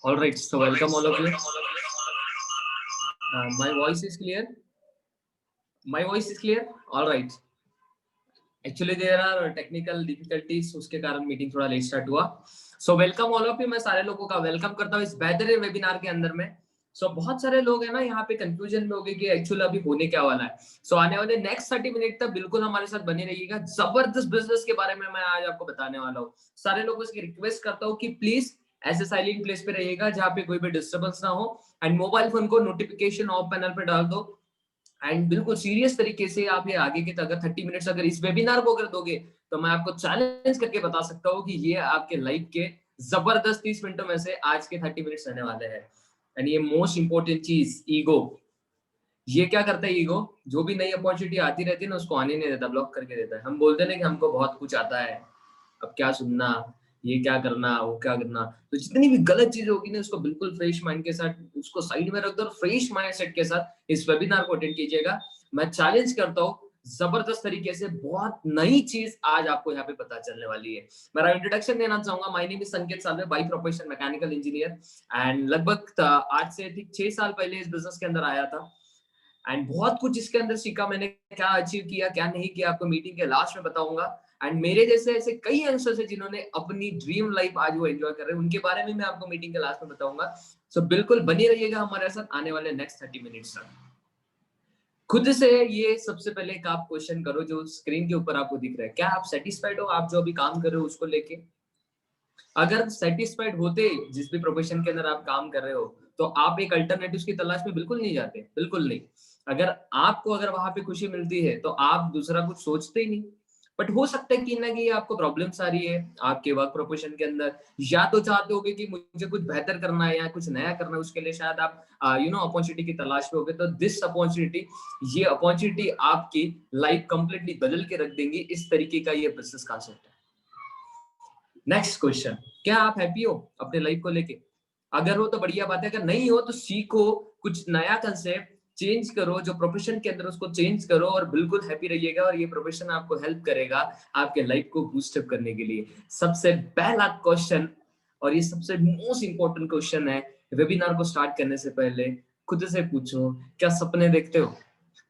All right, so welcome all of you. My voice is clear. My voice is clear. All right. Actually, there are technical difficulties, उसके कारण meeting थोड़ा let start हुआ. So welcome all of you. मैं सारे लोगों का welcome करता हूँ इस बेहतरीन वेबिनार के अंदर में. So बहुत सारे लोग हैं ना यहाँ पे कंफ्यूजन में हो गए कि एक्चुअली अभी होने क्या वाला है. So आने वाले नेक्स्ट 30 मिनट तक बिल्कुल हमारे साथ बने रहिएगा. जबरदस्त बिजनेस के बारे में मैं आज आपको बताने वाला हूँ. सारे लोगों से रिक्वेस्ट करता हूँ कि प्लीज ऐसे साइलेंट प्लेस पे रहिएगा जहाँ पे कोई भी डिस्टर्बेंस ना हो, एंड मोबाइल फोन को नोटिफिकेशन ऑफ पैनल पे डाल दो. एंड बिल्कुल सीरियस तरीके से आप ये आगे के अगर 30 मिनट्स अगर इस वेबिनार को अगर दोगे तो मैं आपको चैलेंज करके बता सकता हूँ कि ये आपके लाइफ के जबरदस्त 30 मिनटों में से आज के 30 मिनट्स रहने वाले हैं. एंड ये मोस्ट इंपॉर्टेंट चीज, ईगो. ये क्या करता है ईगो? जो भी नई अपॉर्चुनिटी आती रहती है ना उसको आने नहीं देता, ब्लॉक करके देता है. हम बोलते हैं ना कि हमको बहुत कुछ आता है, अब क्या सुनना, ये क्या करना, वो क्या करना. तो जितनी भी गलत चीज होगी ना उसको बिल्कुल फ्रेश माइंड के साथ उसको साइड में रख दो और फ्रेश माइंड सेट के साथ इस वेबिनार को अटेंड कीजिएगा. मैं चैलेंज करता हूँ जबरदस्त तरीके से, बहुत नई चीज आज आपको यहाँ पे पता चलने वाली है. मेरा इंट्रोडक्शन देना चाहूंगा. My name is Sanket Salve, by profession mechanical engineer. And लगभग आज से ठीक 6 साल पहले इस बिजनेस के अंदर आया था. एंड बहुत कुछ इसके अंदर सीखा मैंने, क्या अचीव किया क्या नहीं किया आपको मीटिंग के लास्ट में बताऊंगा. एंड मेरे जैसे ऐसे कई यंगस्टर्स हैं जिन्होंने अपनी ड्रीम लाइफ आज वो एंजॉय कर रहे हैं, उनके बारे में मैं आपको मीटिंग के लास्ट में बताऊंगा. सो बिल्कुल बने रहिएगा हमारे साथ आने वाले नेक्स्ट 30 मिनट्स तक. खुद से ये सबसे पहले एक आप क्वेश्चन करो जो स्क्रीन के ऊपर आपको दिख रहा है. क्या आप सेटिस्फाइड हो आप जो अभी काम कर रहे हो उसको लेके? अगर सेटिस्फाइड होते जिस भी प्रोफेशन के अंदर आप काम कर रहे हो तो आप एक अल्टरनेटिव की तलाश में बिल्कुल नहीं जाते, बिल्कुल नहीं. अगर आपको अगर वहां पे खुशी मिलती है तो आप दूसरा कुछ सोचते ही नहीं. बट हो सकता है कि ना कि आपको प्रॉब्लम्स आ रही है आपके वर्क प्रोफेशन के अंदर, या तो चाहते होगे कि मुझे कुछ बेहतर करना है या कुछ नया करना है, उसके लिए शायद आप अपॉर्चुनिटी की तलाश में होगे. तो दिस अपॉर्चुनिटी, ये अपॉर्चुनिटी आपकी लाइफ कंप्लीटली बदल के रख देंगी. इस तरीके का ये बिजनेस कॉन्सेप्ट है. नेक्स्ट क्वेश्चन, क्या आप हैप्पी हो अपने लाइफ को लेके? अगर हो तो बढ़िया बात है, अगर नहीं हो तो सीखो कुछ नया कंसेप्ट, चेंज करो जो प्रोफेशन के अंदर उसको चेंज करो और बिल्कुल हैप्पी रहिएगा. और ये प्रोफेशन आपको हेल्प करेगा आपके लाइफ को बूस्टअप करने के लिए. सबसे पहला क्वेश्चन और ये सबसे मोस्ट इंपॉर्टेंट क्वेश्चन है वेबिनार को स्टार्ट करने से पहले, खुद से पूछो क्या सपने देखते हो?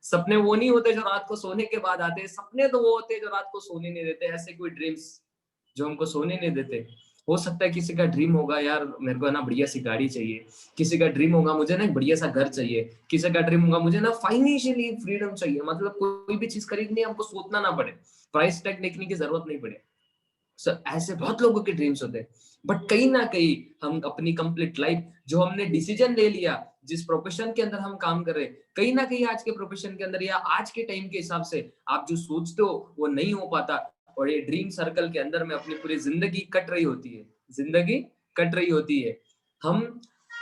सपने वो नहीं होते जो रात को सोने के बाद आते हैं, सपने तो वो होते हैं जो रात को सोने नहीं देते. ऐसे कोई ड्रीम्स जो हमको सोने नहीं देते. हो सकता है किसी का ड्रीम होगा यार मेरे को ना बढ़िया सी गाड़ी चाहिए, किसी का ड्रीम होगा मुझे ना बढ़िया सा घर चाहिए, किसी का ड्रीम होगा मुझे ना फाइनेंशियली फ्रीडम चाहिए. मतलब कोई भी चीज खरीदनी है हमको सोचना ना पड़े, प्राइस टैग देखने की जरूरत नहीं पड़े. ऐसे बहुत लोगों के ड्रीम्स होते हैं. बट कहीं ना कहीं हम अपनी कंप्लीट लाइफ जो हमने डिसीजन ले लिया, जिस प्रोफेशन के अंदर हम काम कर रहे हैं, कहीं ना कहीं आज के प्रोफेशन के अंदर या आज के टाइम के हिसाब से आप जो सोचते हो वो नहीं हो पाता. और ये ड्रीम सर्कल के अंदर में अपनी पूरी जिंदगी कट रही होती है, जिंदगी कट रही होती है. हम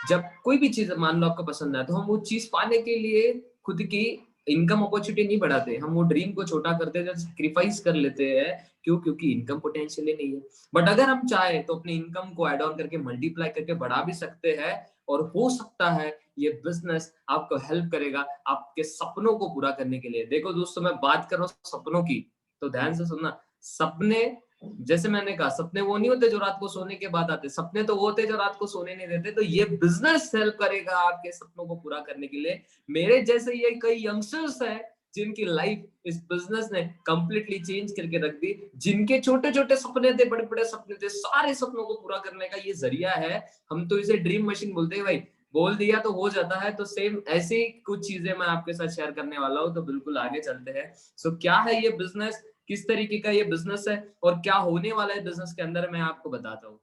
जब कोई भी चीज मान लो आपको पसंद है तो हम वो चीज पाने के लिए खुद की इनकम अपॉर्चुनिटी नहीं बढ़ाते, हम वो ड्रीम को छोटा करते हैं, सेक्रीफाइस कर लेते हैं. क्यों? क्योंकि इनकम पोटेंशियल ही नहीं है. बट अगर हम चाहे तो अपनी इनकम को एड ऑन करके मल्टीप्लाई करके बढ़ा भी सकते हैं. और हो सकता है ये बिजनेस आपको हेल्प करेगा आपके सपनों को पूरा करने के लिए. देखो दोस्तों, मैं बात कर रहा हूँ सपनों की, तो ध्यान से सुनना. सपने, जैसे मैंने कहा, सपने वो नहीं होते जो रात को सोने के बाद आते, सपने तो वो होते जो रात को सोने नहीं देते. तो ये बिजनेस हेल्प करेगा आपके सपनों को पूरा करने के लिए. मेरे जैसे ये कई यंगस्टर्स हैं जिनकी लाइफ इस बिजनेस ने कंप्लीटली चेंज करके रख दी. जिनके छोटे छोटे सपने थे, बड़े बड़े सपने थे, सारे सपनों को पूरा करने का ये जरिया है. हम तो इसे ड्रीम मशीन बोलते हैं भाई, बोल दिया तो हो जाता है. तो सेम ऐसी कुछ चीजें मैं आपके साथ शेयर करने वाला हूँ. तो बिल्कुल आगे चलते हैं. सो क्या है ये बिजनेस, किस तरीके का ये बिजनेस है और क्या होने वाला है बिजनेस के अंदर, मैं आपको बताता हूँ.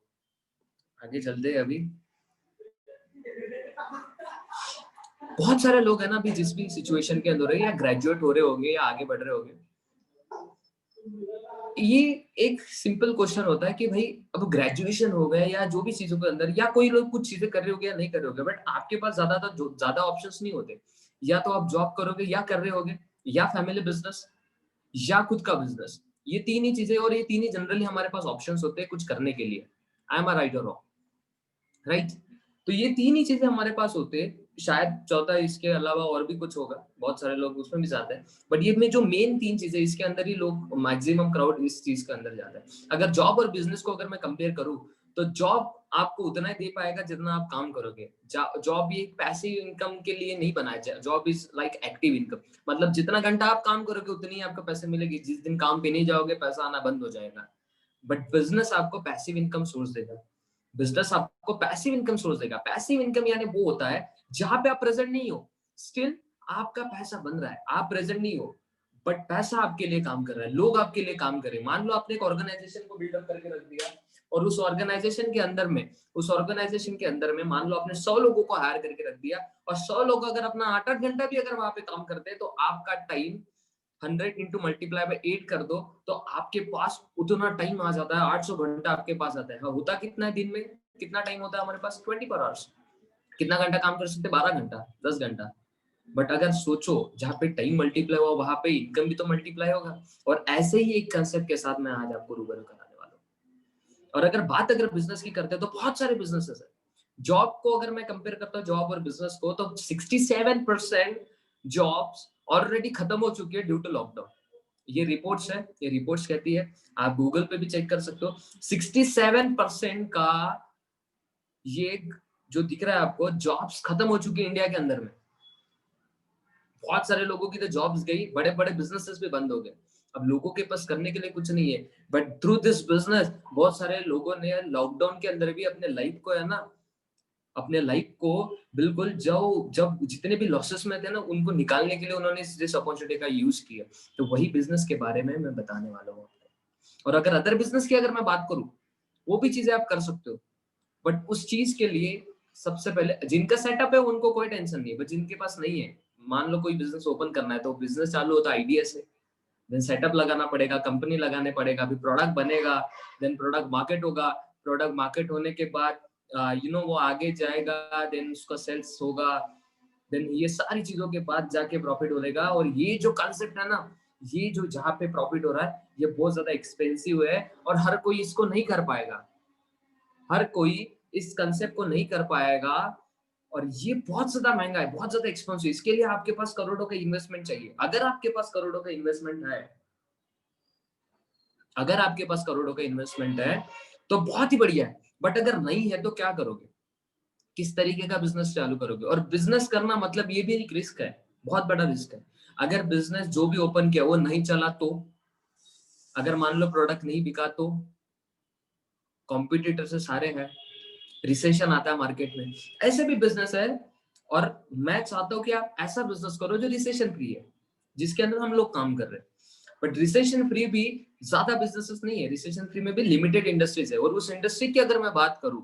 आगे चलते हैं. अभी बहुत सारे लोग हैं ना अभी जिस भी सिचुएशन के अंदर है, या ग्रेजुएट हो रहे होंगे या आगे बढ़ रहे होंगे, ये एक सिंपल क्वेश्चन होता है कि भाई अब ग्रेजुएशन हो गया या जो भी चीजों के अंदर, या कोई लोग कुछ चीजें कर रहे होगे या नहीं कर रहे होगे, बट आपके पास ज्यादा ऑप्शंस नहीं होते. या तो आप जॉब करोगे या कर रहे होगे, या फैमिली बिजनेस, या खुद का बिजनेस. ये तीन ही चीजें, और ये तीन ही जनरली हमारे पास ऑप्शंस होते हैं कुछ करने के लिए. आई एम राइट और रॉन्ग? राइट. तो ये तीन ही चीजें हमारे पास होते हैं. शायद चौथा इसके अलावा और भी कुछ होगा, बहुत सारे लोग उसमें भी जाते हैं. बट ये में जो मेन तीन चीजें, इसके अंदर ही लोग मैक्सिमम क्राउड इस चीज के अंदर जाता है. अगर जॉब और बिजनेस को अगर मैं कंपेयर करूं तो जॉब आपको उतना ही दे पाएगा जितना आप काम करोगे। जॉब भी एक पैसिव इनकम के लिए नहीं बनाया, job is like active income, मतलब जितना घंटा आप काम करोगे उतनी ही आपको पैसे मिलेगी। जिस दिन काम पे नहीं जाओगे पैसा आना बंद हो जाएगा। बट बिजनेस आपको पैसिव इनकम सोर्स देगा। बिजनेस आपको पैसिव इनकम सोर्स देगा। पैसिव इनकम यानी वो होता है जहां पे आप प्रेजेंट नहीं हो, स्टिल आपका पैसा बन रहा है। आप प्रेजेंट नहीं हो बट पैसा आपके लिए काम कर रहा है, लोग आपके लिए काम कर रहे हैं। मान लो आपने एक ऑर्गेनाइजेशन को बिल्डअप करके रख दिया और उस ऑर्गेनाइजेशन के अंदर में मान लो आपने 100 लोगों को हायर करके रख दिया और 100 लोग अगर अपना 8-8 घंटा भी अगर वहां पे काम करते हैं तो आपका टाइम 100 इंटू मल्टीप्लाई बाय 8 कर दो तो आपके पास उतना टाइम आ जाता है। 800 घंटा आपके पास आता है। हाँ, होता कितना है दिन में, कितना टाइम होता है हमारे पास? 24 आवर्स। कितना घंटा काम कर सकते? 12 घंटा, 10 घंटा। बट अगर सोचो जहाँ पे टाइम मल्टीप्लाई हुआ वहां पे इनकम भी तो मल्टीप्लाई होगा। और ऐसे ही एक कंसेप्ट के साथ मैं आज आपको रूबरू कराने वाला हूँ। और अगर बिजनेस की करते हैं तो बहुत सारे बिजनेसेस है। जॉब को अगर मैं कंपेयर करता हूँ जॉब और बिजनेस को, तो 67% जॉब्स ऑलरेडी खत्म हो चुकी है ड्यू टू लॉकडाउन। ये रिपोर्ट्स है, ये रिपोर्ट्स कहती है, आप गूगल पे भी चेक कर सकते हो। 67% का ये जो दिख रहा है आपको, जॉब्स खत्म हो चुकी है इंडिया के अंदर में। बहुत सारे लोगों की तो जॉब्स गई, बड़े बड़े बिजनेसेस भी बंद हो गए। अब लोगों के पास करने के लिए कुछ नहीं है। बट थ्रू दिस बिजनेस बहुत सारे लोगों ने लॉकडाउन के अंदर भी अपने लाइफ को है ना, अपने लाइफ को बिल्कुल जब जितने भी लॉसेस में थे ना उनको निकालने के लिए उन्होंने इस अपॉर्चुनिटी का यूज किया। तो वही बिजनेस के बारे में मैं बताने वाला हूँ। और अगर अदर बिजनेस की अगर मैं बात करूँ, वो भी चीजें आप कर सकते हो। बट उस चीज के लिए सबसे पहले जिनका सेटअप है उनको कोई टेंशन नहीं है। बट जिनके पास नहीं है, मान लो कोई बिजनेस ओपन करना है, तो बिजनेस चालू होता है आइडिया से। देन सेटअप लगाना पड़ेगा, कंपनी लगाने पड़ेगा, फिर प्रोडक्ट बनेगा, देन प्रोडक्ट मार्केट होगा। प्रोडक्ट मार्केट होने के बाद वो आगे जाएगा, देन उसका सेल्स होगा, देन ये सारी चीजों के बाद जाके प्रॉफिट होगा। और ये जो कॉन्सेप्ट है ना, ये जो जहाँ पे प्रॉफिट हो रहा है, ये बहुत ज्यादा एक्सपेंसिव है और हर कोई इसको नहीं कर पाएगा। हर कोई इस कंसेप्ट को नहीं कर पाएगा और ये बहुत ज्यादा महंगा है, बहुत ज्यादा एक्सपेंसिव। इसके लिए आपके पास करोड़ों का इन्वेस्टमेंट चाहिए। अगर आपके पास करोड़ों का इन्वेस्टमेंट है, अगर आपके पास करोड़ों का इन्वेस्टमेंट है तो बहुत ही बढ़िया है। बट अगर नहीं है तो क्या करोगे? किस तरीके का बिजनेस चालू करोगे? और बिजनेस करना मतलब ये भी एक रिस्क है, बहुत बड़ा रिस्क है। अगर बिजनेस जो भी ओपन किया वो नहीं चला तो, अगर मान लो प्रोडक्ट नहीं बिका तो, कॉम्पिटिटर से सारे हैं, रिसेशन आता है मार्केट में, ऐसे भी बिजनेस है। और मैं चाहता हूं कि आप ऐसा बिजनेस करो जो रिसेशन फ्री है, जिसके अंदर हम लोग काम कर रहे हैं। बट रिसेशन फ्री भी ज्यादा बिजनेसेस नहीं है, रिसेशन फ्री में भी लिमिटेड इंडस्ट्रीज है। और उस इंडस्ट्री की अगर मैं बात करूं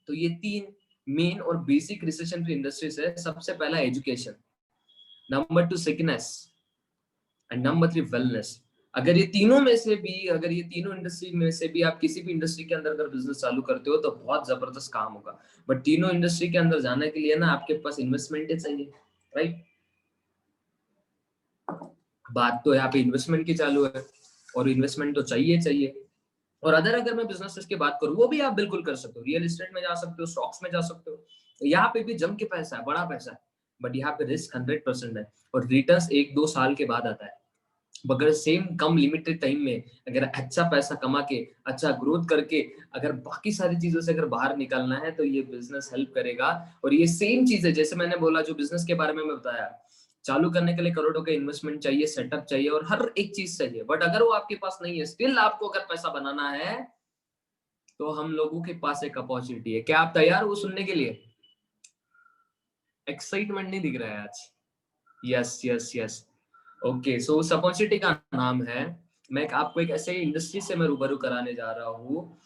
तो ये 3 मेन और बेसिक रिसेशन फ्री इंडस्ट्रीज है। सबसे पहला education, number 2 sickness and number 3 wellness. अगर ये तीनों में से भी, अगर ये तीनों इंडस्ट्री में से भी आप किसी भी इंडस्ट्री के अंदर अगर बिजनेस चालू करते हो तो बहुत जबरदस्त काम होगा। बट तीनों इंडस्ट्री के अंदर जाने के लिए ना आपके पास इन्वेस्टमेंट ही चाहिए, राइट? बात तो यहाँ पे इन्वेस्टमेंट की चालू है और इन्वेस्टमेंट तो चाहिए चाहिए। और अगर मैं बिजनेस की बात करूँ, वो भी आप बिल्कुल कर सकते हो। रियल एस्टेट में जा सकते हो, स्टॉक्स में जा सकते हो, यहाँ पे भी जम के पैसा है, बड़ा पैसा है। बट यहाँ पे रिस्क 100% है और रिटर्न 1-2 साल के बाद आता है। अगर सेम कम लिमिटेड टाइम में अगर अच्छा पैसा कमा के, अच्छा ग्रोथ करके, अगर बाकी सारी चीजों से अगर बाहर निकलना है तो ये बिजनेस हेल्प करेगा। और ये सेम चीज है जैसे मैंने बोला, जो बिजनेस के बारे में मैं बताया, चालू करने के लिए करोड़ों का इन्वेस्टमेंट चाहिए, सेटअप चाहिए और हर एक चीज चाहिए। बट अगर वो आपके पास नहीं है, स्टिल आपको अगर पैसा बनाना है, तो हम लोगों के पास एक अपॉर्चुनिटी है। क्या आप तैयार हो सुनने के लिए? एक्साइटमेंट नहीं दिख रहा है आज? Yes yes yes. ओके, सो उस अपॉर्चुनिटी का नाम है, मैं आपको एक ऐसे इंडस्ट्री से मैं रूबरू कराने जा रहा हूँ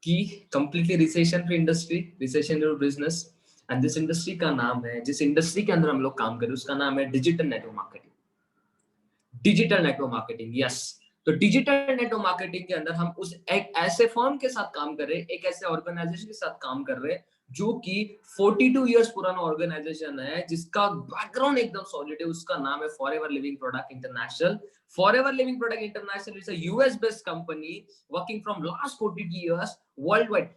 कि completely recession free industry, recession free business. And this industry का नाम है, जिस इंडस्ट्री के अंदर हम लोग काम करें उसका नाम है digital network marketing. Digital network marketing, yes. तो डिजिटल नेटवर्क मार्केटिंग के अंदर हम उस एक ऐसे फर्म के साथ काम कर रहे हैं, एक ऐसे ऑर्गेनाइजेशन के साथ काम कर रहे हैं जो कि 42 इयर्स पुराना ऑर्गेनाइजेशन है, जिसका बैकग्राउंड एकदम सॉलिड है। उसका नाम है forever living product international. Forever living product international is a US based company working from last 42 years world wide.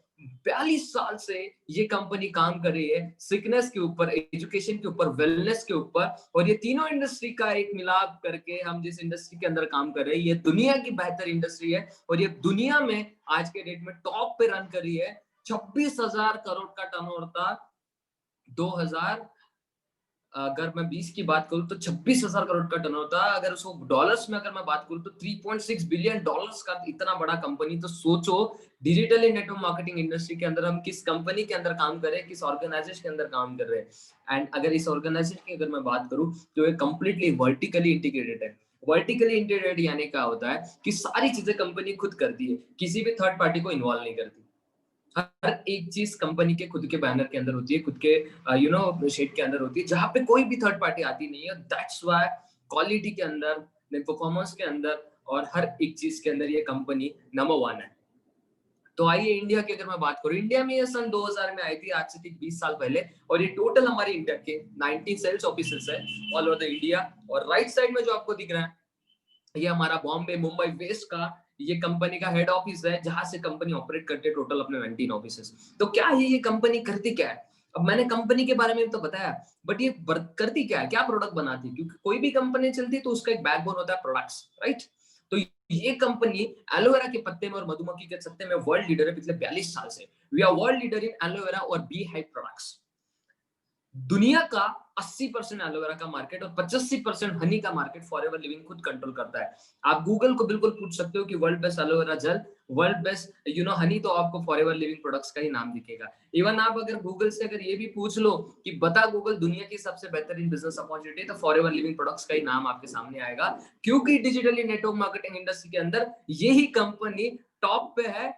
42 साल से ये कंपनी काम कर रही है सिकनेस के ऊपर, एजुकेशन के ऊपर, वेलनेस के ऊपर, और ये तीनों इंडस्ट्री का एक मिलाप करके हम जिस इंडस्ट्री के अंदर काम कर रहे हैं ये दुनिया की बेहतर इंडस्ट्री है और ये दुनिया में आज के डेट में टॉप पे रन कर रही है। 26,000 करोड़ का टर्नओवर था 2000, अगर मैं 20 की बात करूं तो 26,000 करोड़ का टर्नओवर था। अगर उसको डॉलर्स में अगर मैं बात करूं तो 3.6 बिलियन डॉलर्स का इतना बड़ा कंपनी। तो सोचो डिजिटल नेटवर्क मार्केटिंग इंडस्ट्री के अंदर हम किस कंपनी के अंदर काम कर रहे हैं, किस ऑर्गेनाइजेशन के अंदर काम कर रहे हैं। एंड अगर इस ऑर्गेनाइजेशन की अगर मैं बात करूं तो ये कंप्लीटली वर्टिकली इंटीग्रेटेड है। वर्टिकली इंटीग्रेटेड यानी क्या होता है कि सारी चीजें कंपनी खुद करती है, किसी भी थर्ड पार्टी को इन्वॉल्व नहीं करती। हर एक चीज कंपनी के खुद के बैनर के अंदर होती है, खुद के शेड के अंदर होती है, जहां पे कोई भी थर्ड पार्टी आती नहीं है। दैट्स व्हाई क्वालिटी के अंदर, परफॉर्मेंस के अंदर और हर एक चीज के अंदर ये कंपनी नंबर 1 है। तो आइए इंडिया की अगर मैं बात करूं, इंडिया में ये सन 2000 में आई थी, आज से ठीक 20 साल पहले। और ये टोटल हमारे इंडिया के 19 सेल्स ऑफिसर्स है ऑल ओवर द इंडिया। और राइट साइड में जो आपको दिख रहा है ये हमारा बॉम्बे मुंबई वेस्ट का ये कंपनी का हेड ऑफिस है, जहां से कंपनी ऑपरेट करते है टोटल अपने 19 ऑफिसेस। तो क्या है ये कंपनी करती क्या है? अब मैंने कंपनी के बारे में तो बताया, बट ये करती क्या है, क्या प्रोडक्ट बनाती है? क्योंकि कोई भी कंपनी चलती है तो उसका एक बैकबोन होता है प्रोडक्ट्स, राइट? तो ये कंपनी एलोवेरा के पत्ते में और मधुमक्खी के छत्ते में वर्ल्ड लीडर है पिछले 42 साल से। We are world leader in aloe vera और बी हाइव प्रोडक्ट्स। दुनिया का 80% एलोवेरा का मार्केट और 85% हनी का मार्केट फॉरएवर लिविंग खुद कंट्रोल करता है। आप गूगल को बिल्कुल पूछ सकते हो कि world best aloe vera gel, world best Honey, तो आपको फॉरएवर लिविंग प्रोडक्ट्स का ही नाम दिखेगा। इवन आप अगर गूगल से अगर ये भी पूछ लो कि बता गूगल दुनिया की सबसे बेहतरीन बिजनेस अपॉर्चुनिटी, तो फॉरएवर लिविंग प्रोडक्ट्स का ही नाम आपके सामने आएगा। क्योंकि डिजिटली नेटवर्क मार्केटिंग इंडस्ट्री के अंदर यही कंपनी टॉप पे है।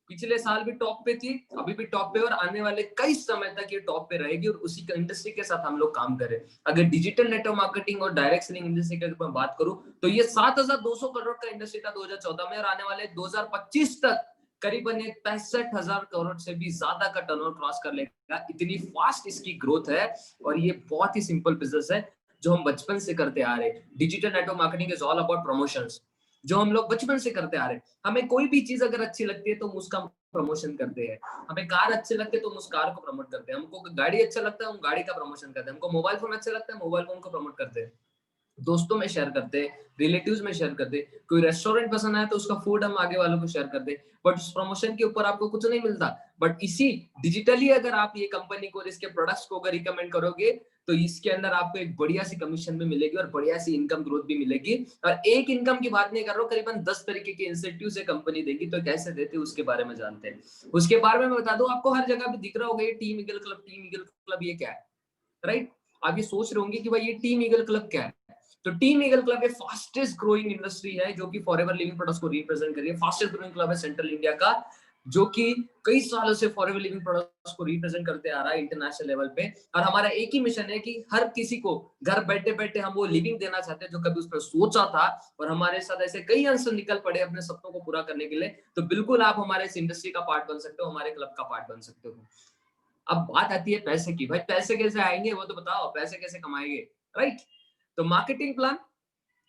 पिछले साल भी टॉप पे थी, अभी भी टॉप पे, और आने वाले कई समय तक ये टॉप पे रहेगी। और उसी इंडस्ट्री के साथ हम लोग काम करें। अगर डिजिटल नेटवर्क मार्केटिंग और डायरेक्ट सेलिंग इंडस्ट्री की मैं बात करूं तो ये 7,200 करोड़ का इंडस्ट्री था 2014 में, और आने वाले 2025 तक करीबन 65,000 करोड़ से भी ज्यादा का टर्नओवर क्रॉस कर लेगा। इतनी फास्ट इसकी ग्रोथ है। और ये बहुत ही सिंपल बिजनेस है जो हम बचपन से करते आ रहे हैं। Digital network marketing is all about promotions, जो हम लोग बचपन से करते आ रहे हैं। हमें कोई भी चीज अगर अच्छी लगती है तो हम उसका प्रमोशन करते हैं। हमें कार अच्छे लगते हैं तो हम उस कार को प्रमोट करते हैं। हमको गाड़ी अच्छा लगता है हम गाड़ी का प्रमोशन करते हैं। हमको मोबाइल फोन अच्छा लगता है मोबाइल फोन को प्रमोट करते हैं। दोस्तों में शेयर करते हैं, रिलेटिव्स में शेयर करते हैं। कोई रेस्टोरेंट पसंद आया तो उसका फूड हम आगे वालों को शेयर करते हैं। बट उस प्रमोशन के ऊपर आपको कुछ नहीं मिलता। बट इसी डिजिटली अगर आप ये कंपनी को, इसके प्रोडक्ट्स को अगर रिकमेंड करोगे तो इसके अंदर आपको एक बढ़िया सी कमीशन भी मिलेगी और बढ़िया सी इनकम ग्रोथ भी मिलेगी। और एक इनकम की बात नहीं कर रहा हूँ, करीबन 10 तरीके के इंसेंटिव से कंपनी देगी। तो कैसे देते हैं उसके बारे में जानते हैं। उसके बारे में बता दूं, आपको हर जगह पे दिख रहा होगा ये team eagle club. Team eagle club ये क्या है, राइट? आप ये सोच रहे होंगे कि भाई ये टीम ईगल क्लब क्या है। तो टीम ईगल क्लब एक फास्टेस्ट ग्रोइंग इंडस्ट्री है जो कि फॉरएवर लिविंग प्रोडक्ट्स को रिप्रेजेंट कर रही है। फास्टेस्ट ग्रोइंग क्लब है सेंट्रल इंडिया का, जो कि कई सालों से फॉरएवर लिविंग प्रोडक्ट्स को रिप्रेजेंट करते आ रहा है इंटरनेशनल लेवल पे। और हमारा एक ही मिशन है कि हर किसी को घर बैठे बैठे हम वो लिविंग देना चाहते हैं जो कभी उस पर सोचा था। और हमारे साथ ऐसे कई अंश निकल पड़े अपने सपनों को पूरा करने के लिए। तो बिल्कुल आप हमारे इस इंडस्ट्री का पार्ट बन सकते हो, हमारे क्लब का पार्ट बन सकते हो। अब बात आती है पैसे की। भाई पैसे कैसे आएंगे वो तो बताओ, पैसे कैसे कमाएंगे, राइट? तो मार्केटिंग प्लान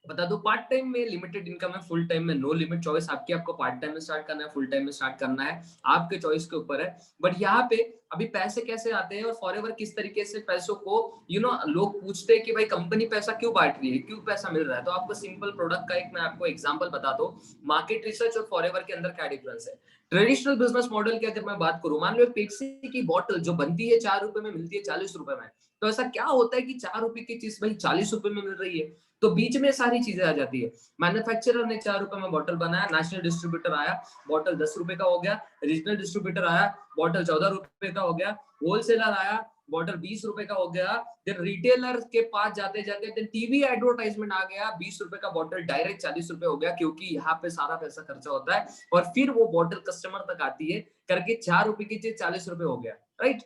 बता दो। पार्ट टाइम में लिमिटेड इनकम है, फुल टाइम में नो लिमिट। चॉइस आपकी, आपको पार्ट टाइम में स्टार्ट करना है फुल टाइम में स्टार्ट करना है, आपके चॉइस के ऊपर है। बट यहाँ पे अभी पैसे कैसे आते हैं और फॉरएवर किस तरीके से पैसों को लोग पूछते हैं कि भाई कंपनी पैसा क्यों बांट रही है, क्यों पैसा मिल रहा है। तो आपको सिंपल प्रोडक्ट का एक मैं आपको एग्जांपल बता दो। मार्केट रिसर्च और फॉरएवर के अंदर क्या डिफरेंस है। ट्रेडिशनल बिजनेस मॉडल की अगर मैं बात करूं, मान लो पेप्सी की बोतल जो बनती है 4 रुपए में, मिलती है 40 रुपए में। तो ऐसा क्या होता है कि 4 रुपए की चीज भाई 40 रुपए में मिल रही है? तो बीच में सारी चीजें आ जाती है। मैन्युफैक्चरर ने 4 रुपए में बॉटल बनाया, नेशनल डिस्ट्रीब्यूटर आया, बॉटल 10 रुपए का हो गया। रीजनल डिस्ट्रीब्यूटर आया, बॉटल 14 रुपए का हो गया। होलसेलर आया, बॉटल 20 रुपए का हो गया। फिर रिटेलर के पास जाते जाते टीवी एडवर्टाइजमेंट आ गया, 20 रुपए का बॉटल डायरेक्ट 40 रुपए हो गया, क्योंकि यहाँ पे सारा पैसा खर्चा होता है। और फिर वो बॉटल कस्टमर तक आती है करके 4 रुपए की चीज 40 रुपए हो गया, राइट?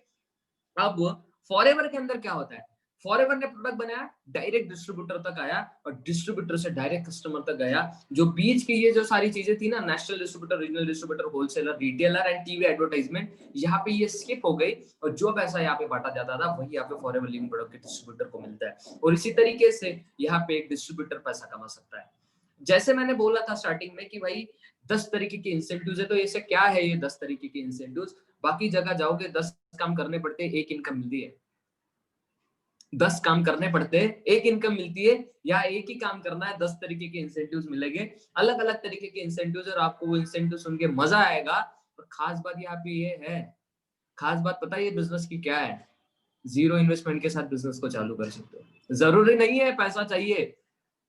अब फॉरएवर के अंदर क्या होता है, फॉरएवर ने प्रोडक्ट बनाया, डायरेक्ट डिस्ट्रीब्यूटर तक आया, और डिस्ट्रीब्यूटर से डायरेक्ट कस्टमर तक गया। जो बीच की ये जो सारी चीजें थी ना, national distributor, regional distributor, wholesaler, retailer and TV advertisement, यहाँ पे ये स्किप हो गई। और जो पैसा यहाँ पे बांटा जाता था वही यहाँ पे फॉरएवर लिविंग प्रोडक्ट के डिस्ट्रीब्यूटर को मिलता है। और इसी तरीके से यहाँ पे एक डिस्ट्रीब्यूटर पैसा कमा सकता है। जैसे मैंने बोला था स्टार्टिंग में कि भाई 10 तरीके के इंसेंटिव्स है। तो ऐसे क्या है ये 10 तरीके के इंसेंटिव्स? बाकी जगह जाओगे 10 काम करने पड़ते, एक इनकम मिलती है। 10 काम करने पड़ते, एक इनकम मिलती है। या एक ही काम करना है, 10 तरीके के इंसेंटिव्स मिलेंगे, अलग अलग तरीके के इंसेंटिव्स, और आपको वो इंसेंटिव सुन के मजा आएगा। और खास बात यहाँ पे ये है, खास बात पता है ये बिजनेस की क्या है? जीरो इन्वेस्टमेंट के साथ बिजनेस को चालू कर सकते हो। जरूरी नहीं है पैसा चाहिए,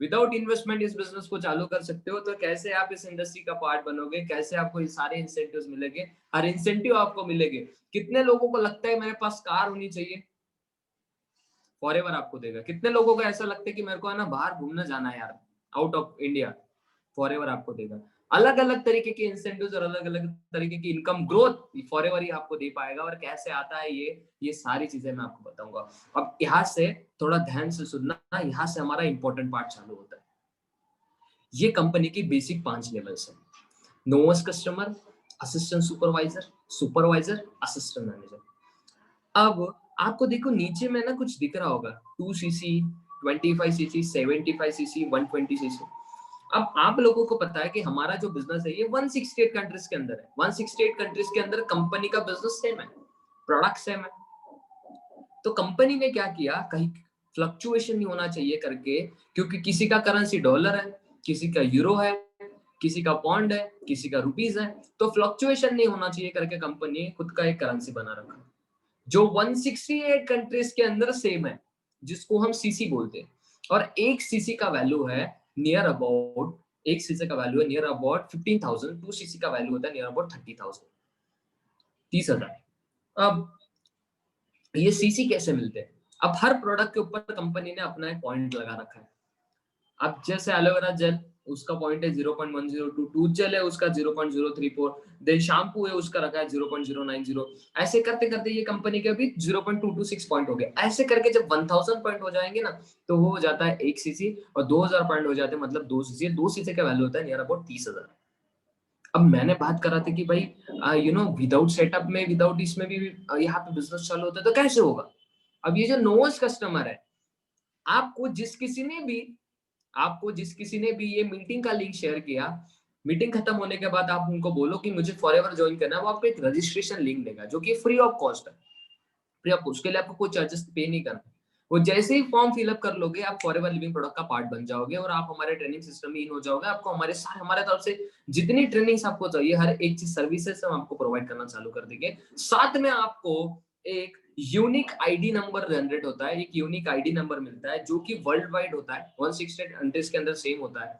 विदाउट इन्वेस्टमेंट इस बिजनेस को चालू कर सकते हो। तो कैसे आप इस इंडस्ट्री का पार्ट बनोगे, कैसे आपको ये सारे इंसेंटिव्स मिलेंगे, हर इंसेंटिव आपको मिलेंगे। कितने लोगों को लगता है मेरे पास कार होनी चाहिए? फॉरएवर आपको देगा। कितने लोगों को ऐसा लगता है कि मेरे को है ना बाहर घूमने जाना है यार, आउट ऑफ इंडिया? फॉरएवर आपको देगा। अलग अलग तरीके के इंसेंटिव्स और अलग अलग तरीके की इनकम ग्रोथ फॉरएवर ही आपको दे पाएगा। और कैसे आता है ये सारी चीजें मैं आपको बताऊंगा। अब यहाँ से थोड़ा ध्यान से सुनना, यहाँ से हमारा इंपॉर्टेंट पार्ट चालू होता है। ये कंपनी की बेसिक 5 लेवल्स है। नोवेस्ट customer, assistant supervisor, supervisor, assistant manager. अब आपको देखो नीचे में ना कुछ दिख रहा होगा, 2cc, 25cc, 75cc, 120cc। अब आप लोगों को पता है कि हमारा जो बिजनेस है ये 168 कंट्रीज के अंदर है। 168 कंट्रीज के अंदर कंपनी का बिजनेस सेम है, प्रोडक्ट सेम है। तो कंपनी ने क्या किया, कहीं फ्लक्चुएशन नहीं होना चाहिए करके, क्योंकि किसी का करेंसी डॉलर है, किसी का यूरो है, किसी का पौंड है, किसी का रुपीज है, तो फ्लक्चुएशन नहीं होना चाहिए करके कंपनी ने खुद का एक करेंसी बना रखा जो 168 कंट्रीज के अंदर सेम है, जिसको हम सीसी बोलते हैं। और एक सीसी का वैल्यू है नियर अबाउट, एक सीसी का वैल्यू है नियर अबाउट 15,000, 2cc का वैल्यू होता है नियर अबाउट 30,000, 30,000। अब ये सीसी कैसे मिलते हैं? अब हर प्रोडक्ट के ऊपर कंपनी ने अपना एक पॉइंट लगा रखा है। अब जैसे एलोवेरा जेल, उसका पॉइंट है 0.102, टूथ जेल है उसका 0.034, देन शैम्पू है उसका रखा है 0.090। ऐसे करते करते ये कंपनी के अभी 0.226 पॉइंट हो गए। ऐसे करके जब 1000 पॉइंट हो जाएंगे ना, तो वो हो जाता है 1cc, और 2000 पॉइंट हो जाते हैं मतलब 2cc। 2cc का वैल्यू होता है नियर अबाउट 30,000। अब मैंने बात करा था कि भाई विदाउट सेटअप में, विदाउट इसमें भी यहाँ पे बिजनेस चालू होता है, तो कैसे होगा? अब ये जो नोवेस्ट कस्टमर है, आपको जिस किसी ने भी आपको जिस किसी ने भी ये मीटिंग का लिंक शेयर किया, मीटिंग खत्म होने के बाद आप उनको बोलो कि मुझे फॉरएवर ज्वाइन करना है, वो आपको एक रजिस्ट्रेशन लिंक देगा जो कि फ्री ऑफ कॉस्ट है। फ्री ऑफ, उसके लिए आपको कोई चार्जेस पे नहीं करना। वो जैसे ही फॉर्म फिलअप कर लोगे, आप फॉरएवर लिविंग प्रोडक्ट का पार्ट बन जाओगे और आप हमारे ट्रेनिंग सिस्टम में इन हो जाओगे। आपको हमारे तरफ से जितनी ट्रेनिंग्स आपको चाहिए, हर एक चीज सर्विसेज हम आपको प्रोवाइड करना चालू कर देंगे। साथ में आपको एक यूनिक आईडी नंबर जनरेट होता है, एक यूनिक आईडी नंबर मिलता है जो कि वर्ल्ड वाइड होता है, 168 कंट्रीज के अंदर सेम होता है।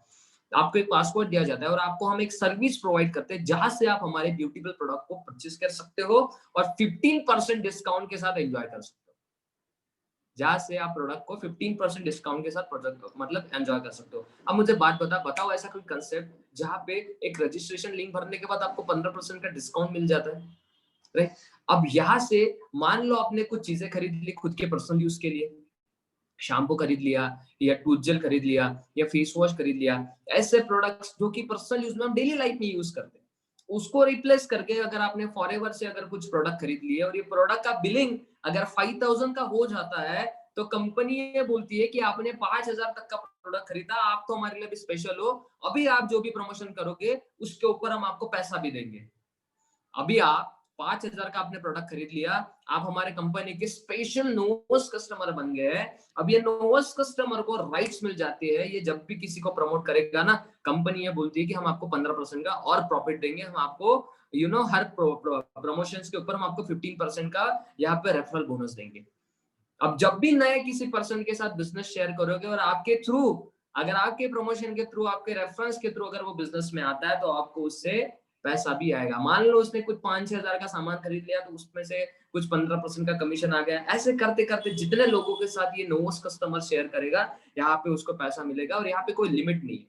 आपको एक पासपोर्ट दिया जाता है और आपको हम एक सर्विस प्रोवाइड करते हैं जहां से आप हमारे ब्यूटीफुल प्रोडक्ट को परचेज कर सकते हो और 15% डिस्काउंट के साथ एंजॉय कर सकते हो। जहां से आप प्रोडक्ट को 15% डिस्काउंट के साथ प्रोडक्ट मतलब एंजॉय कर सकते हो। अब मुझे बात बताओ ऐसा कोई कंसेप्ट जहां पे एक रजिस्ट्रेशन लिंक भरने के बाद आपको 15% का डिस्काउंट मिल जाता है, राइट? अब यहाँ से मान लो आपने कुछ चीजें खरीद ली खुद के पर्सनल यूज के लिए, शैम्पू खरीद लिया या टूथ जेल खरीद लिया या फेस वॉश खरीद लिया, ऐसे प्रोडक्ट्स जो कि पर्सनल यूज में हम डेली लाइफ में यूज करते हैं, उसको रिप्लेस करके अगर आपने फॉरएवर से अगर कुछ प्रोडक्ट खरीद लिए और ये प्रोडक्ट का बिलिंग अगर 5,000 का हो जाता है, तो कंपनी ये बोलती है कि आपने 5,000 तक का प्रोडक्ट खरीदा, आप तो हमारे लिए भी स्पेशल हो, अभी आप जो भी प्रमोशन करोगे उसके ऊपर हम आपको पैसा भी देंगे। अभी आप 5,000 का आपने प्रोडक्ट खरीद लिया, आप हमारे कंपनी के स्पेशल नोवेस्ट कस्टमर बन गए। अब ये नोवेस्ट कस्टमर को राइट्स मिल जाती है, ये जब भी किसी को प्रमोट करेगा ना, कंपनी ये बोलती है कि हम आपको 15% का और प्रॉफिट देंगे, हम आपको हर प्रमोशंस के ऊपर हम आपको 15% का यहाँ पे रेफरल बोनस देंगे। अब जब भी नए किसी पर्सन के साथ बिजनेस शेयर करोगे और आपके थ्रू, अगर आपके प्रमोशन के थ्रू, आपके रेफरेंस के थ्रू अगर वो बिजनेस में आता है, तो आपको उससे पैसा भी आएगा। मान लो उसने कुछ 5-6 हजार का सामान खरीद लिया, तो उसमें से कुछ 15% का कमीशन आ गया। ऐसे करते करते जितने लोगों के साथ ये नोवेस्ट कस्टमर शेयर करेगा, यहाँ पे उसको पैसा मिलेगा और यहाँ पे कोई लिमिट नहीं है।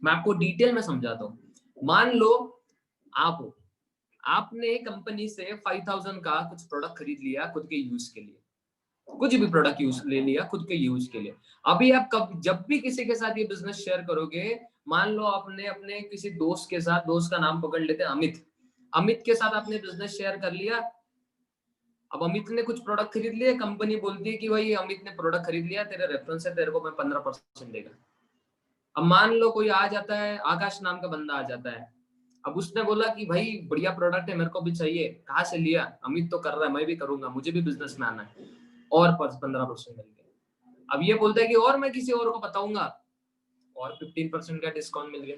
मैं आपको डिटेल में समझाता हूँ। मान लो आपने कंपनी से 5,000 का कुछ प्रोडक्ट खरीद लिया खुद के यूज के लिए, कुछ भी प्रोडक्ट यूज ले लिया खुद के यूज के लिए। अभी आप जब भी किसी के साथ ये बिजनेस शेयर करोगे, मान लो आपने अपने किसी दोस्त के साथ, दोस्त का नाम पकड़ लेते हैं अमित, अमित के साथ आपने बिजनेस शेयर कर लिया। अब अमित ने कुछ प्रोडक्ट खरीद लिए, कंपनी बोलती है कि भाई अमित ने प्रोडक्ट खरीद लिया, तेरे रेफरेंस है, तेरे को मैं 15% देगा। अब मान लो कोई आ जाता है, आकाश नाम का बंदा आ जाता है, अब उसने बोला कि भाई बढ़िया प्रोडक्ट है, मेरे को भी चाहिए। कहाँ से लिया? अमित तो कर रहा है, मैं भी करूंगा, मुझे भी बिजनेस में आना है। और 15% मिल गया। अब ये बोलता है कि और मैं किसी और को बताऊंगा, और 15% का डिस्काउंट मिल गया,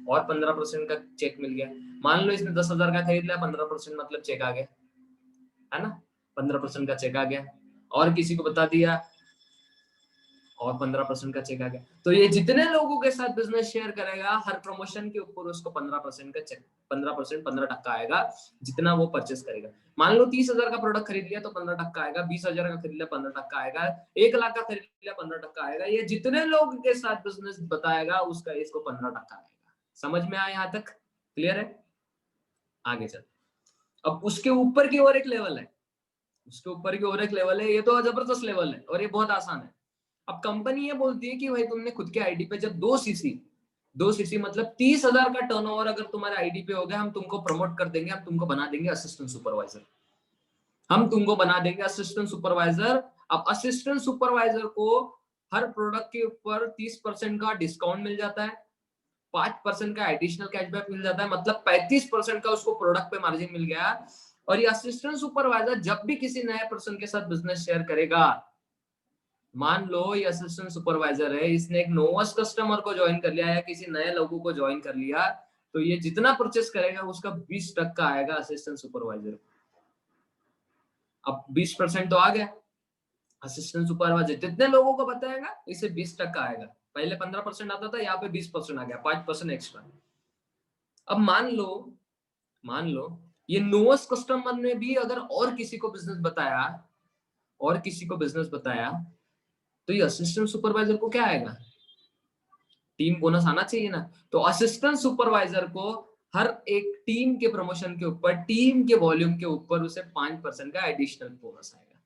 और 15% का चेक मिल गया। मान लो इसने 10,000 का खरीद लिया, 15% मतलब चेक आ गया, है ना? 15% का चेक आ गया। और किसी को बता दिया, और 15% का चेक आ गया। तो ये जितने लोगों के साथ बिजनेस शेयर करेगा, हर प्रमोशन के ऊपर उसको 15% का चेक, 15% 15% आएगा, जितना वो परचेस करेगा। मान लो 30,000 का प्रोडक्ट खरीद लिया तो 15% आएगा, 20,000 का खरीद लिया 15% आएगा, 1 लाख का खरीद लिया 15% आएगा। ये जितने लोग के साथ बिजनेस बताएगा उसका इसको 15% आएगा। समझ में आया? यहाँ तक क्लियर है? आगे चल। अब उसके ऊपर की और एक लेवल है, उसके ऊपर की और एक लेवल है। ये तो जबरदस्त लेवल है और ये बहुत आसान है। अब कंपनी ये बोलती है कि भाई तुमने खुद के आईडी पे जब 2 सीसी मतलब 30,000 का टर्नओवर अगर तुम्हारे आईडी पे हो गया, हम तुमको प्रमोट कर देंगे, हम तुमको बना देंगे असिस्टेंट सुपरवाइजर। हम तुमको बना देंगे असिस्टेंट सुपरवाइजर। अब असिस्टेंट सुपरवाइजर को हर प्रोडक्ट के ऊपर 30% का डिस्काउंट मिल जाता है, 5% का एडिशनल कैशबैक मिल जाता है, मतलब 35% का उसको प्रोडक्ट पे मार्जिन मिल गया। और ये असिस्टेंट सुपरवाइजर जब भी किसी नए पर्सन के साथ बिजनेस शेयर करेगा, मान लो ये असिस्टेंट सुपरवाइजर है, इसने एक नोवस कस्टमर को ज्वाइन कर लिया या किसी नए लोगों को ज्वाइन कर लिया, तो ये जितना परचेस करेगा उसका 20% आएगा असिस्टेंट सुपरवाइजर। अब 20% तो आ गया। असिस्टेंट सुपरवाइजर जितने लोगों को बताएगा इसे 20% आएगा। पहले 15% आता था, यहाँ पे 20% आ गया, 5% एक्स्ट्रा। अब मान लो ये नोवस कस्टमर ने भी अगर और किसी को बिजनेस बताया, और किसी को बिजनेस बताया, तो ये असिस्टेंट सुपरवाइजर को क्या आएगा? टीम बोनस आना चाहिए ना। तो असिस्टेंट सुपरवाइजर को हर एक टीम के प्रमोशन के ऊपर, टीम के वॉल्यूम के ऊपर उसे 5% का एडिशनल बोनस आएगा।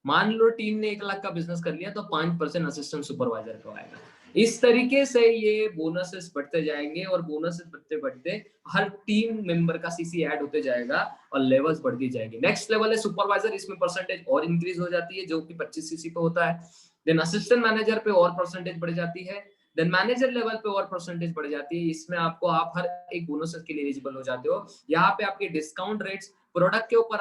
मान लो टीम ने 1 लाख का बिजनेस कर लिया तो 5% असिस्टेंट सुपरवाइजर को आएगा। इस तरीके से ये बोनसेस बढ़ते जाएंगे और बोनसेस बढ़ते बढ़ते हर टीम मेंबर का सीसी ऐड होते जाएगा और लेवल्स बढ़ती जाएगी। नेक्स्ट लेवल है सुपरवाइजर, इसमें परसेंटेज और इंक्रीज हो जाती है जो कि 25 सीसी पे होता है। देन असिस्टेंट मैनेजर पे और परसेंटेज बढ़ जाती है। देन मैनेजर लेवल पे और परसेंटेज बढ़ जाती है। इसमें आपको आप हर एक बोनस के लिए एलिजिबल हो जाते हो। यहाँ पे आपके डिस्काउंट रेट्स, प्रोडक्ट के ऊपर